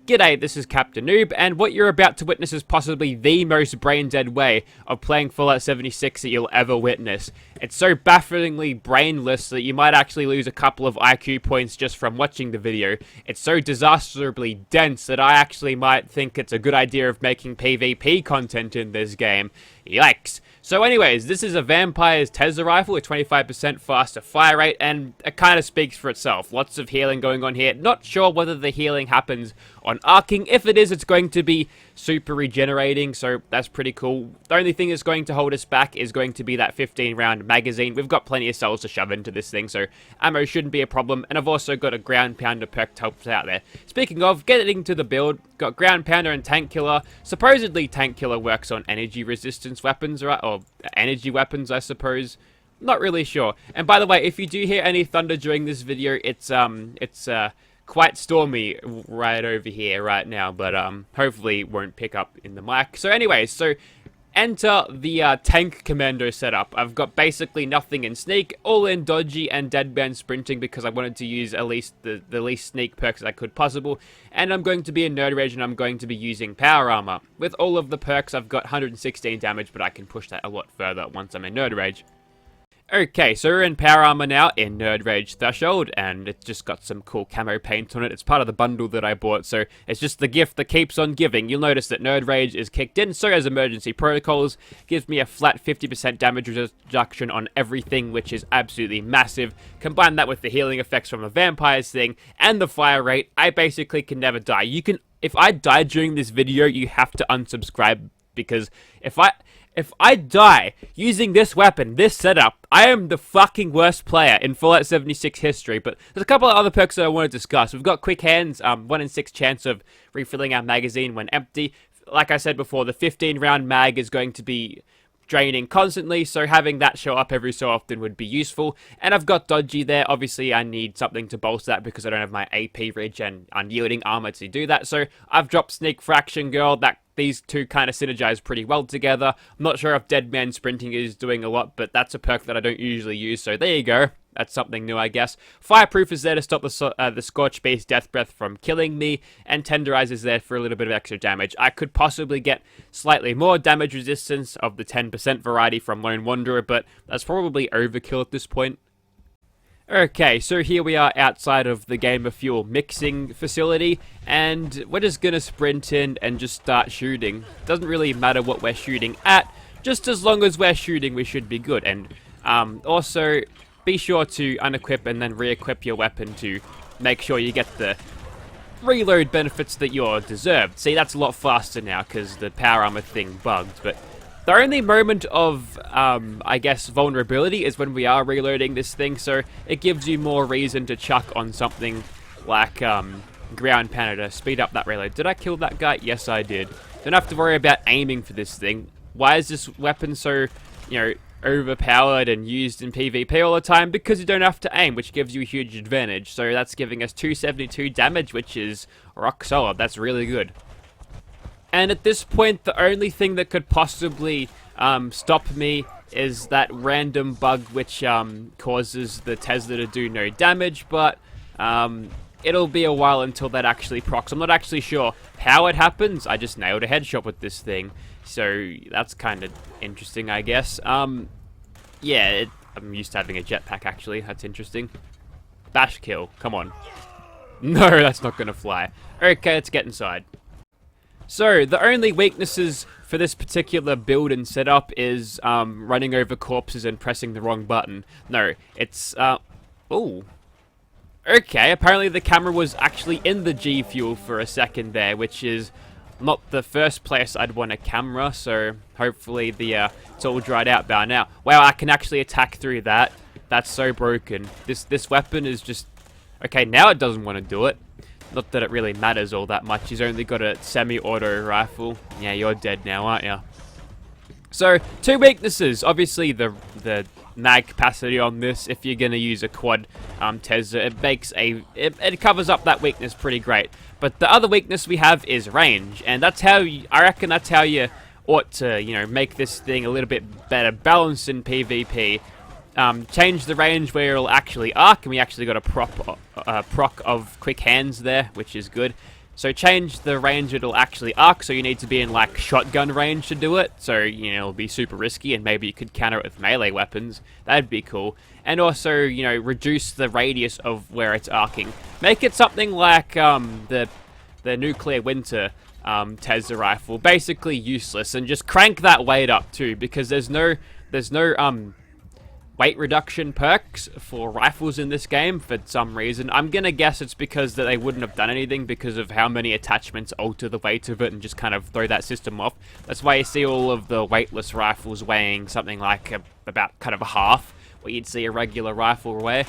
G'day, this is Captainoob, and what you're about to witness is possibly the most brain-dead way of playing Fallout 76 that you'll ever witness. It's so bafflingly brainless that you might actually lose a couple of IQ points just from watching the video. It's so disastrously dense that I actually might think it's a good idea of making PvP content in this game. Yikes. So anyways, this is a Vampire's Tesla rifle with 25% faster fire rate, and it kind of speaks for itself. Lots of healing going on here. Not sure whether the healing happens on arcing. If it is, it's going to be super regenerating, so that's pretty cool. The only thing that's going to hold us back is going to be that 15-round magazine. We've got plenty of cells to shove into this thing, so ammo shouldn't be a problem, and I've also got a ground pounder perk to help us out there. Speaking of, getting to the build, got ground pounder and tank killer. Supposedly tank killer works on energy resistance weapons, right? Or energy weapons, I suppose. Not really sure. And by the way, if you do hear any thunder during this video, it's quite stormy right over here right now, but hopefully it won't pick up in the mic. So anyways, so enter the tank commando setup. I've got basically nothing in sneak, all in dodgy and deadman sprinting because I wanted to use at least the least sneak perks I could possible. And I'm going to be in nerd rage and I'm going to be using power armor. With all of the perks, I've got 116 damage, but I can push that a lot further once I'm in nerd rage. Okay, so we're in power armor now in Nerd Rage Threshold, and it's just got some cool camo paint on it. It's part of the bundle that I bought, so it's just the gift that keeps on giving. You'll notice that Nerd Rage is kicked in, so as Emergency Protocols. Gives me a flat 50% damage reduction on everything, which is absolutely massive. Combine that with the healing effects from the Vampires thing, and the fire rate, I basically can never die. If I die during this video, you have to unsubscribe, because if I die using this weapon, this setup, I am the fucking worst player in Fallout 76 history. But there's a couple of other perks that I want to discuss. We've got quick hands, 1 in 6 chance of refilling our magazine when empty. Like I said before, the 15-round mag is going to be draining constantly, so having that show up every so often would be useful. And I've got dodgy there. Obviously, I need something to bolster that because I don't have my AP ridge and unyielding armor to do that. So I've dropped Sneak Fraction Girl. These two kind of synergize pretty well together. I'm not sure if Dead Man Sprinting is doing a lot, but that's a perk that I don't usually use, so there you go. That's something new, I guess. Fireproof is there to stop the Scorch-based Death Breath from killing me, and Tenderize is there for a little bit of extra damage. I could possibly get slightly more damage resistance of the 10% variety from Lone Wanderer, but that's probably overkill at this point. Okay, so here we are outside of the Gamer Fuel mixing facility, and we're just gonna sprint in and just start shooting. Doesn't really matter what we're shooting at, just as long as we're shooting we should be good. And also, be sure to unequip and then re-equip your weapon to make sure you get the reload benefits that you're deserved. See, that's a lot faster now because the power armor thing bugged, but the only moment of, I guess, vulnerability is when we are reloading this thing, so it gives you more reason to chuck on something like ground pounder to speed up that reload. Did I kill that guy? Yes, I did. Don't have to worry about aiming for this thing. Why is this weapon so, overpowered and used in PvP all the time? Because you don't have to aim, which gives you a huge advantage. So that's giving us 272 damage, which is rock solid. That's really good. And at this point, the only thing that could possibly stop me is that random bug which causes the Tesla to do no damage, but it'll be a while until that actually procs. I'm not actually sure how it happens. I just nailed a headshot with this thing, so that's kind of interesting, I guess. Yeah, I'm used to having a jetpack, actually. That's interesting. Bash kill. Come on. No, that's not going to fly. Okay, let's get inside. So, the only weaknesses for this particular build and setup is running over corpses and pressing the wrong button. No, it's, ooh. Okay, apparently the camera was actually in the G Fuel for a second there, which is not the first place I'd want a camera, so hopefully it's all dried out by now. Wow, I can actually attack through that. That's so broken. This weapon is just... Okay, now it doesn't want to do it. Not that it really matters all that much. He's only got a semi-auto rifle. Yeah, you're dead now, aren't you? So, two weaknesses. Obviously, the mag capacity on this. If you're going to use a quad Tesla, it covers up that weakness pretty great. But the other weakness we have is range, and that's how I reckon that's how you ought to, make this thing a little bit better balanced in PvP. Change the range where it'll actually arc, and we actually got a proc of quick hands there, which is good. So change the range it'll actually arc, so you need to be in like shotgun range to do it. So, you know, it'll be super risky, and maybe you could counter it with melee weapons. That'd be cool. And also, you know, reduce the radius of where it's arcing. Make it something like the Nuclear Winter Tesla rifle. Basically useless, and just crank that weight up too, because there's no weight reduction perks for rifles in this game for some reason. I'm gonna guess it's because that they wouldn't have done anything because of how many attachments alter the weight of it and just kind of throw that system off. That's why you see all of the weightless rifles weighing something like about kind of half what you'd see a regular rifle weigh.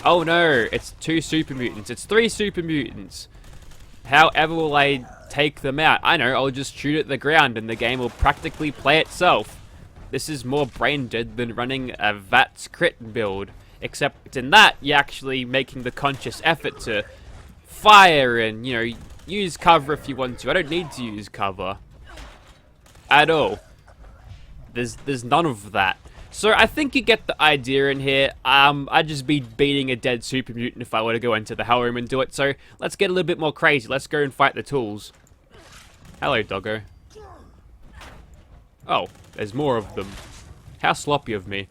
Oh no, it's 2 super mutants. It's 3 super mutants. However will I take them out? I know, I'll just shoot at the ground and the game will practically play itself. This is more brain dead than running a VATS crit build. Except in that, you're actually making the conscious effort to fire and, you know, use cover if you want to. I don't need to use cover at all. There's none of that. So I think you get the idea in here. I'd just be beating a dead super mutant if I were to go into the hell room and do it. So let's get a little bit more crazy. Let's go and fight the tools. Hello, doggo. Oh, there's more of them. How sloppy of me.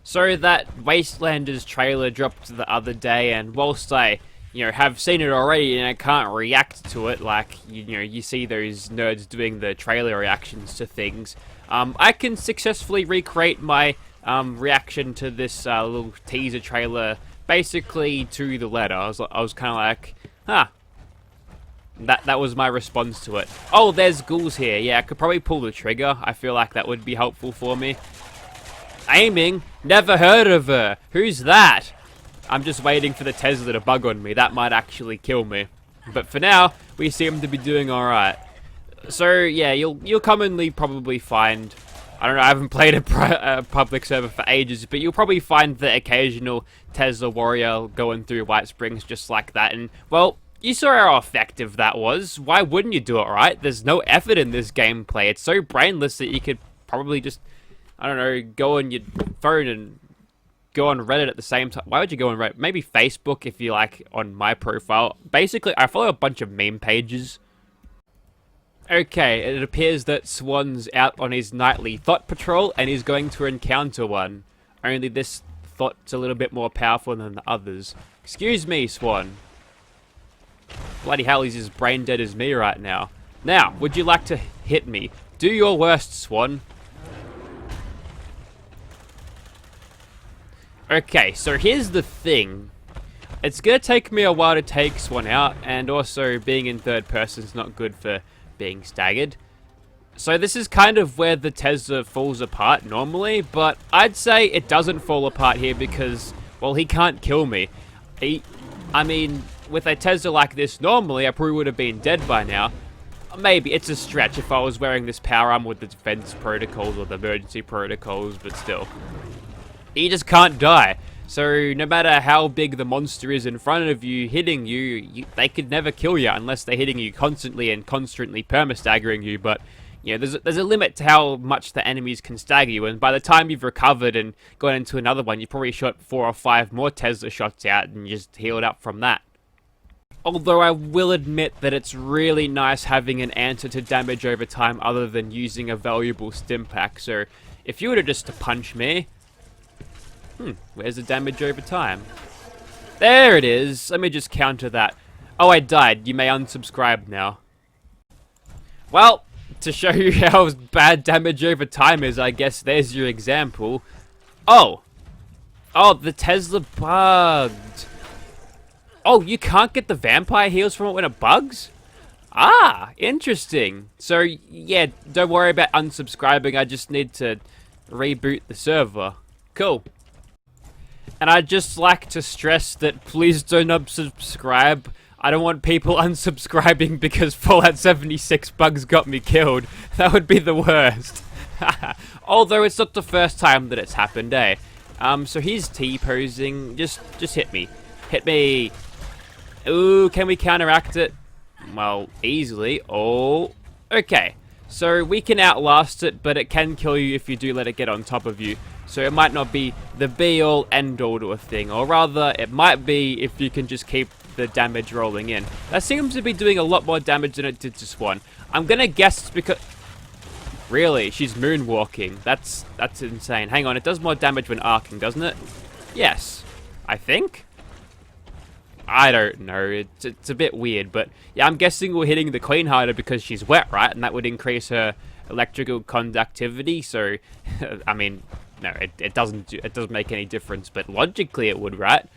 So that Wastelanders trailer dropped the other day, and whilst I, you know, have seen it already and I can't react to it like, you know, you see those nerds doing the trailer reactions to things, I can successfully recreate my reaction to this little teaser trailer basically to the letter. I was kind of like, huh. That was my response to it. Oh, there's ghouls here. Yeah, I could probably pull the trigger. I feel like that would be helpful for me. Aiming? Never heard of her. Who's that? I'm just waiting for the Tesla to bug on me. That might actually kill me. But for now, we seem to be doing alright. So, yeah, you'll commonly probably find... I don't know, I haven't played a public server for ages, but you'll probably find the occasional Tesla warrior going through White Springs just like that. And, well... You saw how effective that was. Why wouldn't you do it, right? There's no effort in this gameplay. It's so brainless that you could probably just, I don't know, go on your phone and go on Reddit at the same time. Why would you go on Reddit? Maybe Facebook if you like on my profile. Basically, I follow a bunch of meme pages. Okay, it appears that Swan's out on his nightly thought patrol and he's going to encounter one. Only this thought's a little bit more powerful than the others. Excuse me, Swan. Bloody hell, he's as brain dead as me right now. Now, would you like to hit me? Do your worst, Swan. Okay, so here's the thing. It's gonna take me a while to take Swan out, and also being in third person is not good for being staggered. So this is kind of where the Tesla falls apart normally, but I'd say it doesn't fall apart here because, well, he can't kill me. I mean... With a Tesla like this, normally I probably would have been dead by now. Maybe, it's a stretch if I was wearing this power armor with the defense protocols or the emergency protocols, but still. You just can't die. So, no matter how big the monster is in front of you, hitting you, they could never kill you unless they're hitting you constantly and constantly perma-staggering you, but... You know, there's a limit to how much the enemies can stagger you, and by the time you've recovered and gone into another one, you've probably shot 4 or 5 more Tesla shots out and just healed up from that. Although I will admit that it's really nice having an answer to damage over time other than using a valuable stim pack. So if you were to just to punch me... where's the damage over time? There it is. Let me just counter that. Oh, I died. You may unsubscribe now. Well, to show you how bad damage over time is, I guess there's your example. Oh! Oh, the Tesla bugged. Oh, you can't get the vampire heals from it when it bugs? Ah, interesting. So, yeah, don't worry about unsubscribing. I just need to reboot the server. Cool. And I'd just like to stress that please don't unsubscribe. I don't want people unsubscribing because Fallout 76 bugs got me killed. That would be the worst. Although it's not the first time that it's happened, eh? So he's T-posing. Just hit me. Hit me. Ooh, can we counteract it? Well, easily. Oh, okay. So we can outlast it, but it can kill you if you do let it get on top of you. So it might not be the be-all, end-all to a thing. Or rather, it might be if you can just keep the damage rolling in. That seems to be doing a lot more damage than it did to Swan. I'm gonna guess it's because... Really? She's moonwalking. That's insane. Hang on, it does more damage when arcing, doesn't it? Yes. I think? I don't know. It's a bit weird, but yeah, I'm guessing we're hitting the Queen harder because she's wet, right? And that would increase her electrical conductivity, so... I mean... No, it doesn't make any difference, but logically it would, right?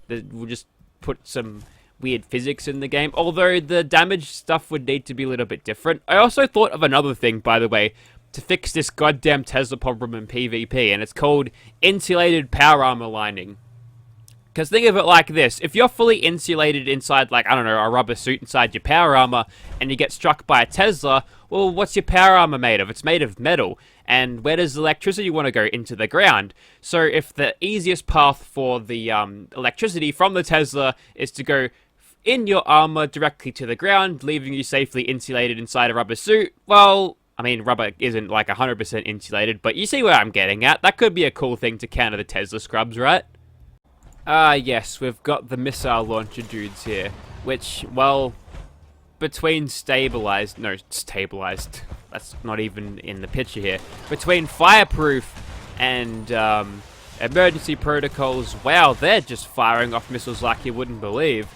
We'll just put some weird physics in the game, although the damage stuff would need to be a little bit different. I also thought of another thing, by the way, to fix this goddamn Tesla problem in PvP, and it's called insulated power armor lining. Because think of it like this, if you're fully insulated inside, like, I don't know, a rubber suit inside your power armor, and you get struck by a Tesla, well, what's your power armor made of? It's made of metal. And where does electricity want to go? Into the ground. So if the easiest path for the electricity from the Tesla is to go in your armor directly to the ground, leaving you safely insulated inside a rubber suit, well, I mean, rubber isn't like 100% insulated, but you see where I'm getting at. That could be a cool thing to counter the Tesla scrubs, right? Yes, we've got the missile launcher dudes here, which, well, between stabilized, that's not even in the picture here, between fireproof and emergency protocols, wow, they're just firing off missiles like you wouldn't believe.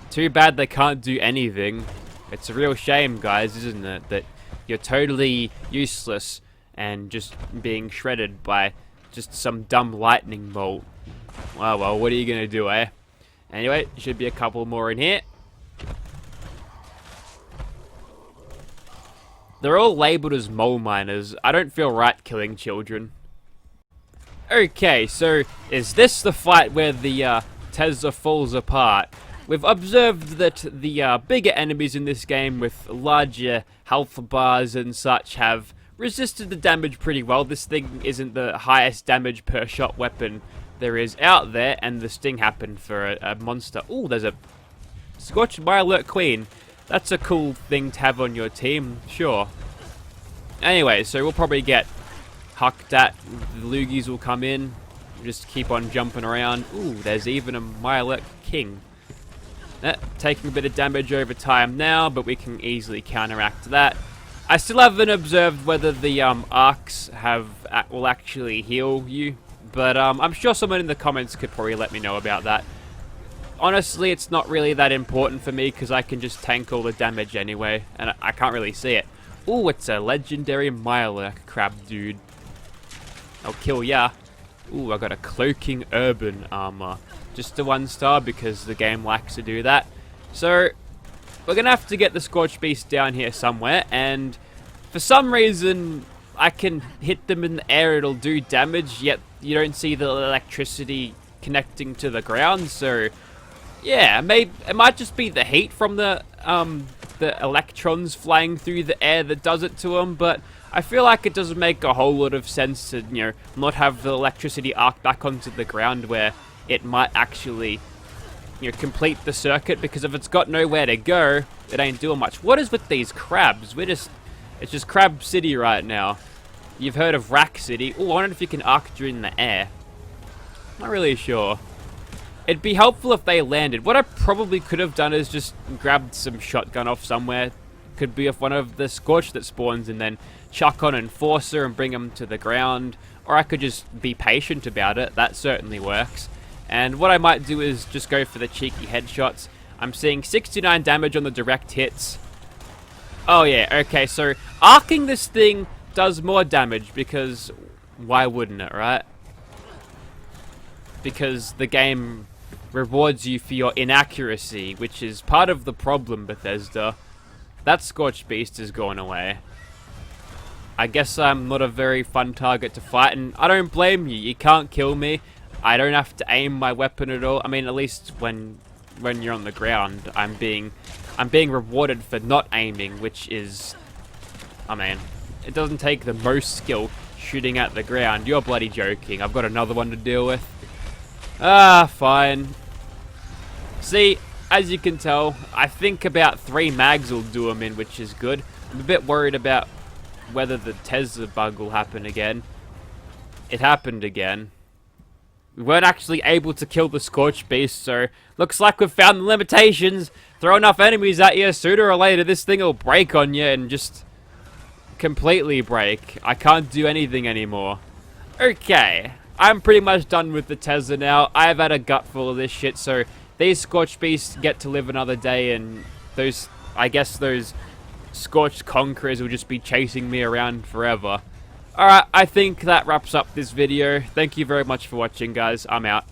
Too bad they can't do anything. It's a real shame, guys, isn't it, that you're totally useless and just being shredded by just some dumb lightning bolt. Well, what are you gonna do, eh? Anyway, should be a couple more in here. They're all labeled as mole miners. I don't feel right killing children. Okay, so is this the fight where the Tesla falls apart? We've observed that the bigger enemies in this game with larger health bars and such have resisted the damage pretty well. This thing isn't the highest damage per shot weapon there is out there, and the sting happened for a monster. Ooh, there's a Scorch by Alert Queen. That's a cool thing to have on your team, sure. Anyway, so we'll probably get hucked at. The Loogies will come in. Just keep on jumping around. Ooh, there's even a Alert King. Taking a bit of damage over time now, but we can easily counteract that. I still haven't observed whether the arcs will actually heal you, but I'm sure someone in the comments could probably let me know about that. Honestly, it's not really that important for me because I can just tank all the damage anyway, and I can't really see it. Ooh, it's a legendary Mirelurk crab dude. I'll kill ya. Ooh, I got a cloaking urban armor. Just a 1-star because the game likes to do that. So, we're gonna have to get the Scorch Beast down here somewhere, and for some reason, I can hit them in the air, it'll do damage, yet you don't see the electricity connecting to the ground, so... Yeah, maybe it might just be the heat from the electrons flying through the air that does it to them, but I feel like it doesn't make a whole lot of sense to, you know, not have the electricity arc back onto the ground where it might actually, you know, complete the circuit, because if it's got nowhere to go, it ain't doing much. What is with these crabs? It's just Crab City right now. You've heard of Rack City. Oh, I wonder if you can arc during the air. Not really sure. It'd be helpful if they landed. What I probably could have done is just grabbed some shotgun off somewhere. Could be off one of the Scorch that spawns and then chuck on Enforcer and bring them to the ground. Or I could just be patient about it. That certainly works. And what I might do is just go for the cheeky headshots. I'm seeing 69 damage on the direct hits. Oh yeah, okay, so arcing this thing does more damage because why wouldn't it, right? Because the game rewards you for your inaccuracy, which is part of the problem, Bethesda. That Scorch Beast has gone away. I guess I'm not a very fun target to fight, and I don't blame you. You can't kill me. I don't have to aim my weapon at all. I mean, at least when you're on the ground, I'm being rewarded for not aiming, which is, I mean, it doesn't take the most skill shooting at the ground. You're bloody joking. I've got another one to deal with. Fine. See, as you can tell, I think about 3 mags will do them in, which is good. I'm a bit worried about whether the Tesla bug will happen again. It happened again. we weren't actually able to kill the Scorch Beast, so looks like we've found the limitations. Throw enough enemies at you, sooner or later this thing will break on you and just completely break. I can't do anything anymore. Okay, I'm pretty much done with the Tesla now. I've had a gut full of this shit, so these Scorch Beasts get to live another day, and those, I guess those Scorched Conquerors will just be chasing me around forever. Alright, I think that wraps up this video. Thank you very much for watching, guys. I'm out.